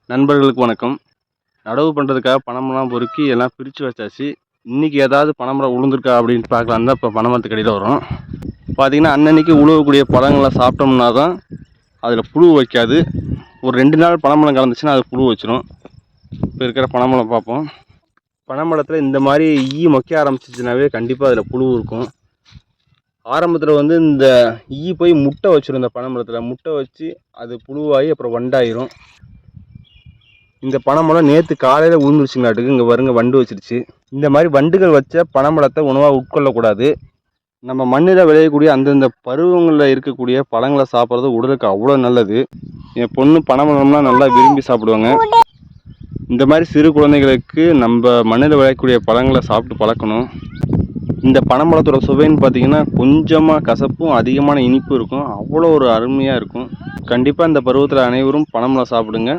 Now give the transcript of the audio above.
நண்பர்களுக்கு வணக்கம். நடவு பண்ணுறதுக்காக பனைமரம்லாம் பொறுக்கி எல்லாம் பிரித்து வச்சாச்சு. இன்றைக்கி ஏதாவது பனைமரம் உளுந்துருக்கா அப்படின்ட்டு பார்க்கலாம் தான் இப்போ பனைமரத்துக்கு அடியில் வரும். பார்த்திங்கன்னா அன்னன்னைக்கு உழுவக்கூடிய பழங்களை சாப்பிட்டோம்னா தான் அதில் புழு வைக்காது. ஒரு 2 நாள் பனைமரம் கலந்துச்சுன்னா அது புழு வச்சிடும். இப்போ இருக்கிற பனைமரம் பார்ப்போம். பனைமரத்தில் இந்த மாதிரி ஈ மொக்க ஆரம்பிச்சிச்சுனாவே கண்டிப்பாக அதில் புழு இருக்கும். ஆரம்பத்தில் இந்த ஈ போய் முட்டை வச்சிடும். இந்த பனைமரத்தில் முட்டை வச்சு அது புழுவாகி அப்புறம் வண்டாயிரும். இந்த பனைமரம் நேற்று காலையில் உழுந்துருச்சுங்களாட்டுக்கு. இங்கே பாருங்க வண்டு வச்சிருச்சு. இந்த மாதிரி வண்டுகள் வச்ச பனைமரத்தை உணவாக உட்கொள்ளக்கூடாது. நம்ம மண்ணில் விளையக்கூடிய அந்தந்த பருவங்களில் இருக்கக்கூடிய பழங்களை சாப்பிட்றது உடலுக்கு அவ்வளோ நல்லது. என் பொண்ணு பனைமரம்லாம் நல்லா விரும்பி சாப்பிடுவாங்க. இந்த மாதிரி சிறு குழந்தைகளுக்கு நம்ம மண்ணில் விளையக்கூடிய பழங்களை சாப்பிட்டு பழக்கணும். இந்த பனைமரத்தோட சுவைன்னு பார்த்தீங்கன்னா கொஞ்சமாக கசப்பும் அதிகமான இனிப்பும் இருக்கும். அவ்வளோ ஒரு அருமையாக இருக்கும். கண்டிப்பாக இந்த பருவத்தில் அனைவரும் பனைமரம் சாப்பிடுங்க.